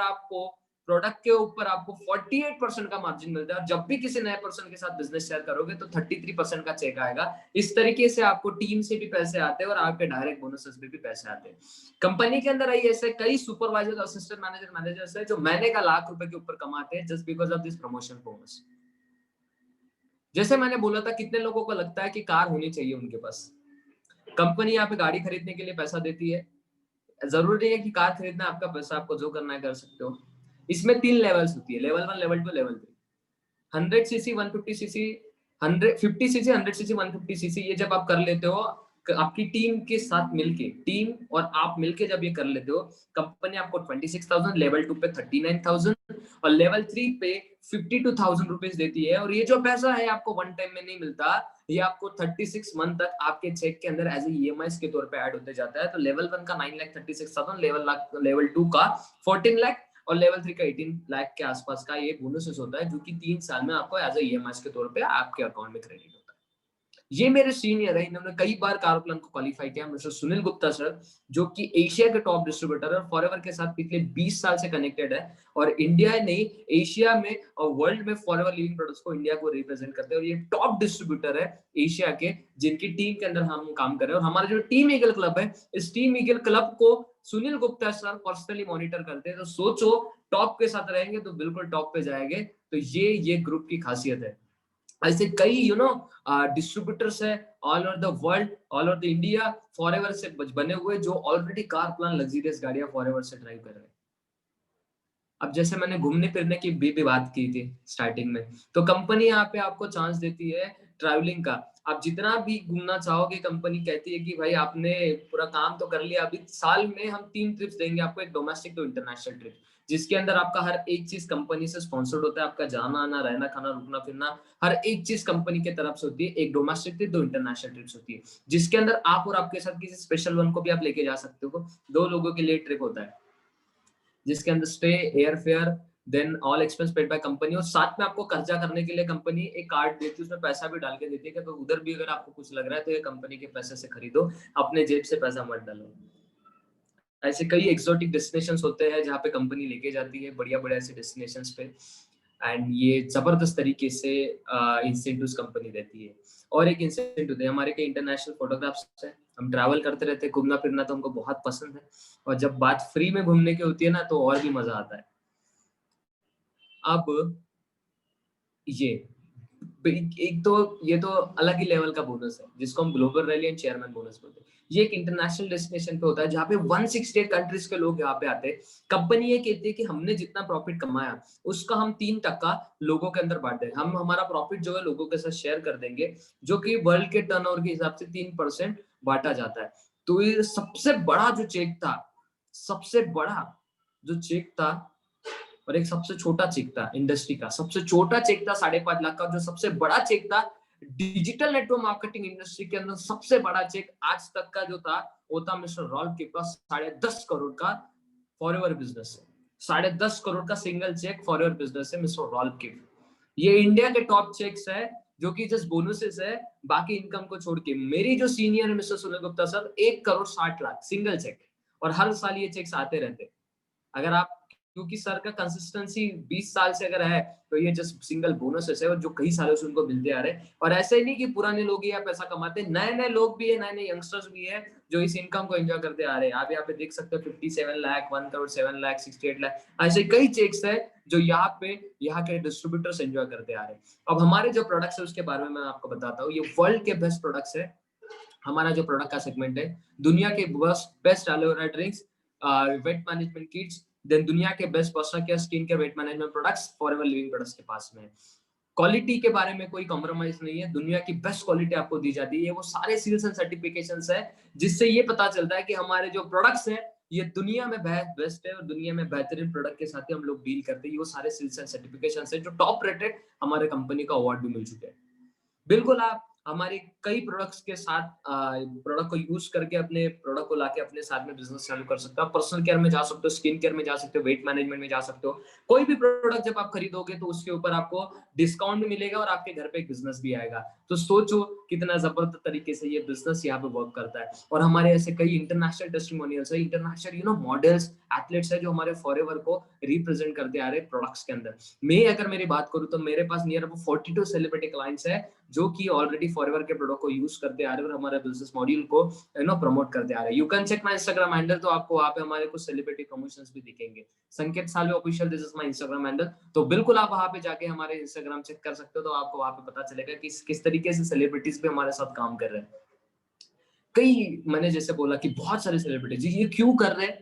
आपको 48% का मार्जिन मिलता है। और जब भी किसी नए पर्सन के साथ बिजनेस शेयर करोगे तो 33% का चेक आएगा। इस तरीके से आपको टीम से भी पैसे आते हैं और आपके डायरेक्ट बोनसेस में भी पैसे आते हैं। कंपनी के अंदर ऐसे कई सुपरवाइजर, असिस्टेंट मैनेजर, मैनेजर्स है जो महीने का लाख रुपए के ऊपर कमाते हैं just because of this promotion bonus. जैसे मैंने बोला था, कितने लोगों को लगता है कि कार होनी चाहिए उनके पास? कंपनी यहाँ पे गाड़ी खरीदने के लिए पैसा देती है। जरूरी है कि कार खरीदना आपका पैसा, आपको जो करना है कर सकते हो। इसमें 3 लेवल्स होती है, level 1, level 2, level 3। 100 CC, 150 CC, 150 CC, 100 CC, 150 CC, ये जब आप कर लेते हो आपकी टीम के साथ मिलके, टीम और आप मिलके जब ये कर लेते हो, कंपनी आपको 26,000, लेवल 2 पे 39,000 और लेवल 3 पे 52,000 रुपीज देती है। और ये जो पैसा है आपको वन टाइम में नहीं मिलता, ये आपको 36 मंथ तक आपके चेक के अंदर एज ईएमआई के तौर पे ऐड होते जाता है। तो लेवल 1 का 9,36,000, लेवल 2 का 14 लाख और लेवल 3 का 18 लाख के आसपास का ये बोनसेस होता है, जो कि 3 साल में आपको एज ईएमआई के तौर पे आपके अकाउंट में क्रेडिट होता है। ये मेरे सीनियर है, इन्होंने कई बार कार प्लान को क्वालिफाई किया, मिस्टर सुनील गुप्ता सर, जो कि एशिया के टॉप डिस्ट्रीब्यूटर है और फॉरएवर के साथ पिछले 20 साल से कनेक्टेड है। और इंडिया नहीं, एशिया में और वर्ल्ड में फॉरएवर लिविंग प्रोडक्ट्स को, इंडिया को रिप्रेजेंट करते हैं। और ये टॉप डिस्ट्रीब्यूटर है एशिया के, जिनकी टीम के अंदर हम काम कर रहे हैं। और हमारा जो टीम ईगल क्लब है, इस टीम ईगल क्लब को Sunil Gupta sir personally monitor करते हैं। तो सोचो, टॉप के साथ रहेंगे तो बिल्कुल टॉप पे जाएंगे। तो ये ग्रुप की खासियत है। ऐसे कई डिस्ट्रीब्यूटर्स है all over the world, all over the India, forever से बने हुए, जो ऑलरेडी कार प्लान लग्जरियस गाड़ियां फॉरएवर से ड्राइव कर रहे हैं। अब जैसे मैंने घूमने फिरने की भी बात की थी स्टार्टिंग में, तो कंपनी यहाँ पे आपको चांस देती है ट्रैवलिंग का। आप जितना भी घूमना चाहोगे, कंपनी कहती है कि भाई आपने पूरा काम तो कर लिया, अभी साल में हम 3 ट्रिप्स देंगे आपको, एक डोमेस्टिक तो इंटरनेशनल ट्रिप, जिसके अंदर आपका हर एक चीज कंपनी से स्पॉन्सर्ड होता है। आपका जाना आना, रहना, खाना, रुकना फिरना, हर एक चीज कंपनी की तरफ से होती है। एक डोमेस्टिक ट्रिप, 2 इंटरनेशनल ट्रिप्स होती है, जिसके अंदर आप और आपके साथ किसी स्पेशल वन को भी आप लेके जा सकते हो। 2 लोगों के लिए ट्रिप होता है, जिसके अंदर stay, air fare, then all expense paid by company. और साथ में आपको खर्चा करने के लिए कंपनी एक कार्ड देती है, उसमें पैसा भी डाल के देती है कि तो उधर भी अगर आपको कुछ लग रहा है तो ये कंपनी के पैसे से खरीदो, अपने जेब से पैसा मत डालो। ऐसे कई एक्सोटिक डेस्टिनेशंस होते हैं जहाँ पे कंपनी लेके जाती है बढ़िया बढ़िया ऐसे डेस्टिनेशंस पे, एंड ये जबरदस्त तरीके से इंसेंटिव्स कंपनी देती है। और एक इंसेंटिव है, हमारे कई इंटरनेशनल फोटोग्राफ्स हैं, हम ट्रैवल करते रहते हैं, घूमना फिरना तो हमको बहुत पसंद है, और जब बात फ्री में घूमने की होती है ना तो और भी मजा आता है। अब ये एक तो ये तो अलग ही लेवल का बोनस है जिसको हम global rally and chairman bonus बोलते हैं। ये एक इंटरनेशनल डेस्टिनेशन पे होता है जहाँ पे 168 कंट्रीज के लोग यहाँ पे आते हैं। कंपनी ये कहती है कि हमने जितना प्रॉफिट कमाया उसका हम 3% लोगों के अंदर बांट देंगे, हम हमारा प्रॉफिट जो है लोगों के साथ शेयर कर देंगे, जो कि वर्ल्ड के टर्नओवर के हिसाब से 3% बांटा जाता है। तो ये सबसे बड़ा जो चेक था, सबसे बड़ा जो चेक था, और एक सबसे छोटा चेक था इंडस्ट्री का, सबसे छोटा चेक था 5.5 लाख का, जो सबसे बड़ा चेक था डिजिटल नेटवर्क मार्केटिंग इंडस्ट्री के अंदर सबसे बड़ा चेक आज तक का जो था वो था मिस्टर रॉल्फ के पास 10.5 करोड़ का फॉर एवर बिजनेस है। 10.5 करोड़ का single cheque forever business है मिस्टर रॉल्फ के। ये इंडिया के टॉप चेक्स है जो कि जस्ट बोनसेस है, बाकी इनकम को छोड़ के। मेरी जो सीनियर है mister Sunil Gupta sir, 1 crore 60 lakh single cheque, और हर साल ये चेक्स आते रहते। अगर आप, क्योंकि सर का कंसिस्टेंसी 20 साल से अगर है तो ये जस्ट सिंगल बोनसेस है जो कई सालों से उनको मिलते आ रहे हैं। और ऐसे ही नहीं कि पुराने लोग ही पैसा कमाते, नए नए लोग भी है, नए नए यंगस्टर्स भी है जो इस इनकम को एंजॉय करते आ रहे हैं। आप यहाँ पे देख सकते हो 57 लाख, 1 करोड़ 7 लाख, 68 लाख, ऐसे कई चेक्स है जो यहाँ के डिस्ट्रीब्यूटर्स एंजॉय करते आ रहे हैं। अब हमारे जो प्रोडक्ट्स है उसके बारे में मैं आपको बताता हूँ। ये वर्ल्ड के बेस्ट प्रोडक्ट्स है। हमारा जो प्रोडक्ट का सेगमेंट है, दुनिया के best aloe vera drinks, weight management kits, then दुनिया के best personal care, skin care, weight management products forever living products के पास में। क्वालिटी के बारे में कोई कॉम्प्रोमाइज नहीं है, दुनिया की बेस्ट क्वालिटी आपको दी जाती है। वो सारे सील्स एंड सर्टिफिकेशंस है जिससे ये पता चलता है कि हमारे जो प्रोडक्ट्स हैं ये दुनिया में बेस्ट है, और दुनिया में बेहतरीन प्रोडक्ट के साथ ही हम लोग डील करते हैं। वो सारे सील्स एंड सर्टिफिकेशंस है जो टॉप रेटेड, हमारे कंपनी का अवार्ड भी मिल चुके हैं। बिल्कुल आप हमारे कई प्रोडक्ट्स के साथ प्रोडक्ट को यूज करके अपने प्रोडक्ट को लाके अपने साथ में बिजनेस चालू कर सकते हो। आप पर्सनल केयर में जा सकते हो, स्किन केयर में जा सकते हो, वेट मैनेजमेंट में जा सकते हो। कोई भी प्रोडक्ट जब आप खरीदोगे तो उसके ऊपर आपको डिस्काउंट भी मिलेगा और आपके घर पे एक बिजनेस भी आएगा। तो सोचो कितना जबरदस्त तरीके से ये बिजनेस यहाँ पे वर्क करता है। और हमारे ऐसे कई इंटरनेशनल टेस्टिमोनियल्स है, इंटरनेशनल मॉडल्स, एथलीट्स है जो हमारे फॉरएवर को रिप्रेजेंट करते आ रहे हैं प्रोडक्ट्स के अंदर। मैं अगर मेरी बात करूं तो मेरे पास नियर अबाउट 42 सेलिब्रिटी क्लाइंट्स है जो कि ऑलरेडी फॉरएवर के प्रोडक्ट को यूज करते आ रहे हैं और हमारे बिजनेस मॉड्यूल को प्रमोट करते आ रहे हैं। You can check my Instagram handle, तो आपको वहां पे हमारे कुछ सेलिब्रिटी प्रमोशंस भी दिखेंगे। संकेत Salve official, this is my Instagram handle. तो बिल्कुल आप वहां पे जाके हमारे इंस्टाग्राम चेक कर सकते हो, तो आपको वहां पे पता चलेगा कि किस तरीके से सेलिब्रिटीज भी हमारे साथ काम कर रहे हैं। कई, मैंने जैसे बोला कि बहुत सारे सेलिब्रिटीज ये क्यों कर रहे हैं,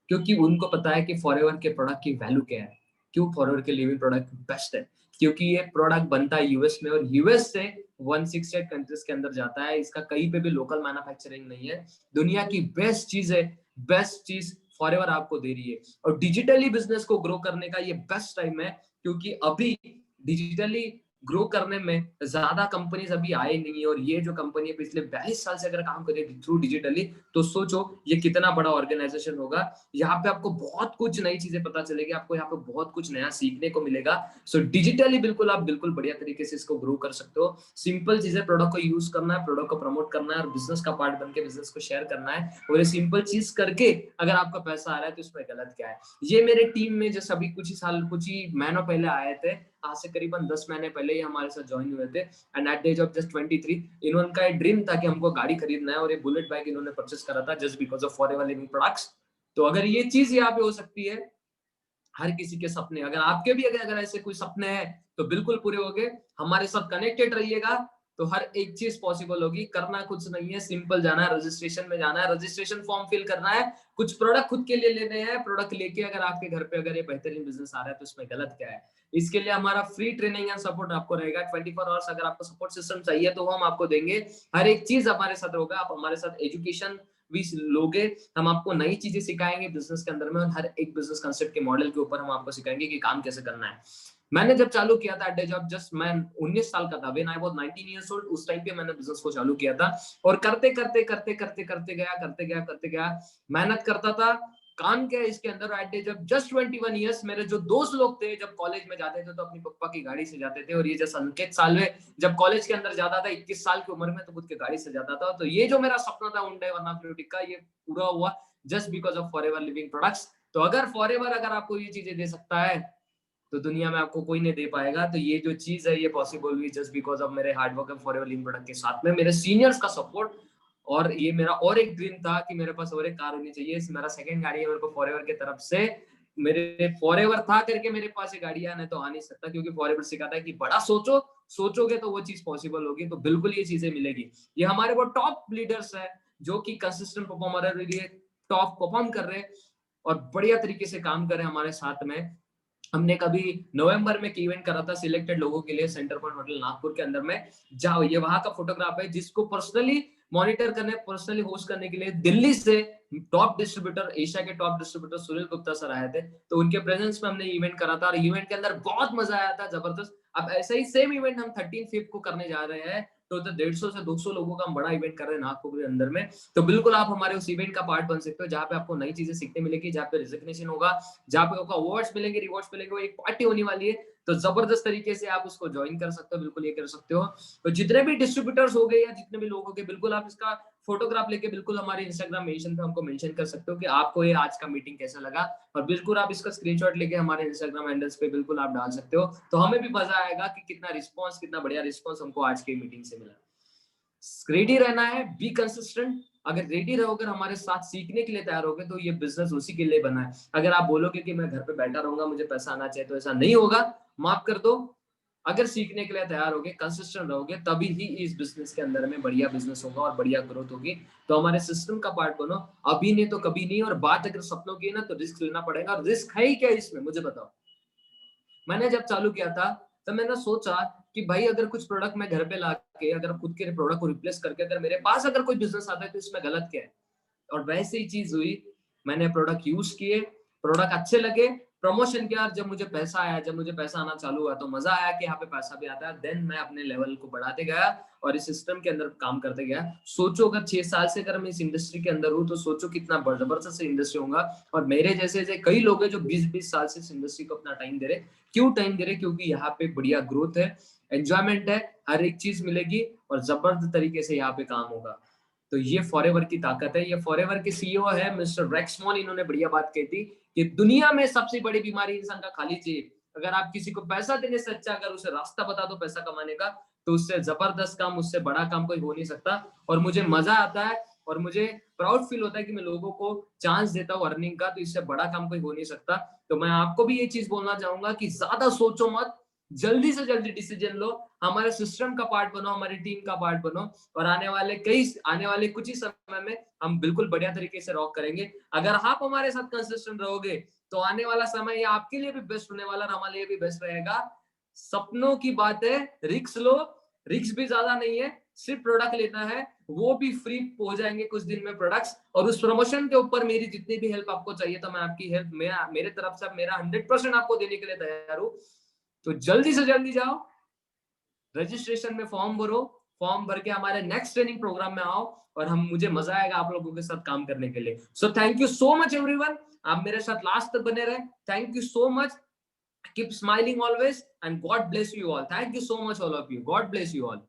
क्योंकि उनको पता है कि फॉरएवर के प्रोडक्ट की वैल्यू क्या है। क्यों फॉरएवर के लिविंग प्रोडक्ट बेस्ट है, क्योंकि ये प्रोडक्ट बनता है यूएस में, और यूएस से 168 कंट्रीज के अंदर जाता है। इसका कहीं पे भी लोकल मैन्युफैक्चरिंग नहीं है। दुनिया की बेस्ट चीज है, बेस्ट चीज फॉरएवर आपको दे रही है। और डिजिटली बिजनेस को ग्रो करने का ये बेस्ट टाइम है, क्योंकि अभी डिजिटली ग्रो करने में ज्यादा कंपनीज अभी आए नहीं है। और ये जो कंपनी है पिछले 42 साल से अगर काम करेगी थ्रू डिजिटली, तो सोचो ये कितना बड़ा ऑर्गेनाइजेशन होगा। यहाँ पे आपको बहुत कुछ नई चीजें पता चलेगी, आपको यहाँ पे बहुत कुछ नया सीखने को मिलेगा। सो डिजिटली बिल्कुल आप बिल्कुल बढ़िया तरीके से इसको ग्रो कर सकते हो। सिंपल चीजें, प्रोडक्ट को यूज करना है, प्रोडक्ट को प्रमोट करना है, और बिजनेस का पार्ट बन के बिजनेस को शेयर करना है। और ये सिंपल चीज करके अगर आपका पैसा आ रहा है तो इसमें गलत क्या है। ये मेरे टीम में जैसे अभी कुछ ही महीनों पहले आए थे, आज से करीबन 10 महीने पहले ही हमारे साथ ज्वाइन हुए थे। And at the age of just 23 इनका ड्रीम था कि हमको गाड़ी खरीदना है, और ये बुलेट बाइक इन्होंने परचेस करा था just because of forever living products. तो अगर ये चीज यहाँ पे हो सकती है, हर किसी के सपने, अगर आपके भी अगर ऐसे कोई सपने हैं तो बिल्कुल पूरे होंगे। हमारे साथ कनेक्टेड रहिएगा, तो हर एक चीज पॉसिबल होगी। करना कुछ नहीं है, सिंपल जाना है रजिस्ट्रेशन में, जाना है रजिस्ट्रेशन फॉर्म फिल करना है, कुछ प्रोडक्ट खुद के लिए लेने हैं, प्रोडक्ट लेके अगर आपके घर पे अगर ये बेहतरीन बिजनेस आ रहा है तो इसमें गलत क्या है। इसके लिए हमारा फ्री ट्रेनिंग एंड सपोर्ट आपको रहेगा 24 आवर्स। अगर आपको सपोर्ट सिस्टम चाहिए तो हम आपको देंगे, हर एक चीज हमारे साथ होगा। आप हमारे साथ एजुकेशन भी लोगे, हम आपको नई चीजें सिखाएंगे बिजनेस के अंदर में, और हर एक बिजनेस कंसेप्ट के मॉडल के ऊपर हम आपको सिखाएंगे कि काम कैसे करना है। मैंने जब चालू किया था एट जब जस्ट मैं 19 साल का था, when I was 19 years old, उस टाइम पे मैंने बिजनेस को चालू किया था। और करते गया, मेहनत करता था, काम किया इसके अंदर। एट जब जस्ट 21 इयर्स, मेरे जो दोस्त लोग थे जब कॉलेज में जाते थे तो अपनी पप्पा की गाड़ी से जाते थे, और ये जैसा संकेत साल्वे जब कॉलेज के अंदर जाता था 21 साल की उम्र में, तो खुद की गाड़ी से जाता था। तो ये जो मेरा सपना था हुंडई 150 का, ये पूरा हुआ। Just because of forever living products. तो अगर फॉरएवर अगर आपको ये चीजें दे सकता है तो दुनिया में आपको कोई नहीं दे पाएगा। तो ये जो चीज है ये पॉसिबल हुई जस्ट बिकॉज ऑफ मेरे hard work and forever living product के साथ में मेरे सीनियर्स का सपोर्ट। और ये मेरा और एक ड्रीम था कि मेरे पास और एक कार होनी चाहिए। मेरा सेकंड गाड़ी है मेरे को फॉरएवर की तरफ से, मेरे फॉरएवर था करके मेरे पास ये गाड़ी है, नहीं तो आ नहीं सकता, क्योंकि फॉरएवर सिखाता है कि बड़ा सोचो, सोचोगे तो वो चीज पॉसिबल होगी। तो बिल्कुल ये चीजें मिलेगी। ये हमारे वो टॉप लीडर्स है जो कि कंसिस्टेंट परफॉर्मर है, टॉप परफॉर्म कर रहे हैं और बढ़िया तरीके से काम कर रहे हैं हमारे साथ में। हमने कभी नवंबर में एक इवेंट करा था सिलेक्टेड लोगों के लिए सेंटर पॉइंट होटल नागपुर के अंदर में। जाओ, ये वहां का फोटोग्राफ है जिसको पर्सनली मॉनिटर करने, पर्सनली होस्ट करने के लिए दिल्ली से टॉप डिस्ट्रीब्यूटर, एशिया के top distributor Sunil Gupta sir आए थे। तो उनके प्रेजेंस में हमने इवेंट करा था और इवेंट के अंदर बहुत मजा आया था, जबरदस्त। अब ऐसा ही सेम इवेंट हम 13 को करने जा रहे हैं। तो 150 से 200 लोगों का हम बड़ा इवेंट कर रहे हैं नागपुर के अंदर में। तो बिल्कुल आप हमारे उस इवेंट का पार्ट बन सकते हो, जहाँ पे आपको नई चीजें सीखने मिलेगी, जहाँ पे रिकग्निशन होगा, जहाँ पे आपको अवार्ड्स मिलेंगे, रिवॉर्ड्स मिलेंगे। एक पार्टी होने वाली है, तो जबरदस्त तरीके से आप उसको ज्वाइन कर सकते हो, बिल्कुल ये कर सकते हो। तो जितने भी डिस्ट्रीब्यूटर्स हो गए या जितने भी लोग हो गए, बिल्कुल आप इसका फोटोग्राफ लेके बिल्कुल हमारे इंस्टाग्राम मेंशन पे हमको मेंशन कर सकते हो कि आपको ये आज का मीटिंग कैसा लगा। और बिल्कुल आप इसका स्क्रीनशॉट लेके हमारे इंस्टाग्राम हैंडल्स पे बिल्कुल आप डाल सकते हो। तो हमें भी मजा आएगा कि कितना रिस्पॉन्स, कितना बढ़िया रिस्पॉन्स हमको आज की मीटिंग से मिला। रेडी रहना है, बी कंसिस्टेंट। अगर रेडी रहोगे, हमारे साथ सीखने के लिए तैयार होगे, तो ये बिजनेस उसी के लिए बना है। अगर आप बोलोगे कि मैं घर पे बैठा रहूंगा, मुझे पैसा आना चाहिए, तो ऐसा नहीं होगा, माफ कर दो। अगर सीखने के लिए तैयार होगे, कंसिस्टेंट रहोगे, तभी ही इस बिजनेस के अंदर में बढ़िया बिजनेस होगा और बढ़िया ग्रोथ होगी। तो हमारे सिस्टम का पार्ट बनो, अभी नहीं तो कभी नहीं। और बात अगर सपनों की है ना, तो रिस्क लेना पड़ेगा। रिस्क है ही क्या इसमें, मुझे बताओ। मैंने जब चालू किया था तब मैंने सोचा कि भाई अगर कुछ प्रोडक्ट मैं घर पे लाके, अगर खुद के प्रोडक्ट को रिप्लेस करके अगर मेरे पास अगर कोई बिजनेस आता है तो इसमें गलत क्या है। और वैसे ही चीज हुई, मैंने प्रोडक्ट यूज किए, प्रोडक्ट अच्छे लगे, प्रमोशन किया, और जब मुझे पैसा आया, जब मुझे पैसा आना चालू हुआ, तो मजा आया कि यहाँ पे पैसा भी आता है। देन मैं अपने लेवल को बढ़ाते गया और इस सिस्टम के अंदर काम करते गया। सोचो अगर 6 साल से अगर मैं इस इंडस्ट्री के अंदर हूँ, तो सोचो कितना जबरदस्त इंडस्ट्री होगा। और मेरे जैसे कई लोग हैं जो 20-20 साल से इस इंडस्ट्री को अपना टाइम दे रहे। क्यों टाइम दे रहे? क्योंकि यहाँ पे बढ़िया ग्रोथ है, एंजॉयमेंट है, हर एक चीज मिलेगी और जबरदस्त तरीके से यहाँ पे काम होगा। तो ये फॉरएवर की ताकत है। ये फॉरएवर के सीईओ है मिस्टर रेक्समॉन। इन्होंने बढ़िया बात कही थी कि दुनिया में सबसे बड़ी बीमारी इंसान का खा लीजिए। अगर आप किसी को पैसा देने से अच्छा अगर उसे रास्ता बता दो पैसा कमाने का, तो उससे जबरदस्त काम, उससे बड़ा काम कोई हो नहीं सकता। और मुझे मजा आता है और मुझे प्राउड फील होता है कि मैं लोगों को चांस देता हूँ अर्निंग का। तो इससे बड़ा काम कोई हो नहीं सकता। तो मैं आपको भी ये चीज बोलना चाहूंगा कि ज्यादा सोचो मत, जल्दी से जल्दी डिसीजन लो, हमारे सिस्टम का पार्ट बनो, हमारी टीम का पार्ट बनो। और आने वाले कुछ ही समय में हम बिल्कुल बढ़िया तरीके से रॉक करेंगे। अगर आप हमारे साथ कंसिस्टेंट रहोगे, तो आने वाला समय ये आपके लिए भी बेस्ट होने वाला और हमारे लिए भी बेस्ट रहेगा। सपनों की बात है, रिक्स लो, रिक्स भी ज्यादा नहीं है, सिर्फ प्रोडक्ट लेना है, वो भी फ्री हो जाएंगे कुछ दिन में प्रोडक्ट्स। और उस प्रमोशन के ऊपर मेरी जितनी भी हेल्प आपको चाहिए, तो मैं आपकी हेल्प मेरे तरफ से मेरा 100% आपको देने के लिए तैयार हूँ। तो जल्दी से जल्दी जाओ, रजिस्ट्रेशन में फॉर्म भरो, फॉर्म भर के हमारे नेक्स्ट ट्रेनिंग प्रोग्राम में आओ और मुझे मजा आएगा आप लोगों के साथ काम करने के लिए। So thank you so much everyone, आप मेरे साथ लास्ट तक बने रहे। Thank you so much, keep smiling always and God bless you all. Thank you so much all of you, God bless you all.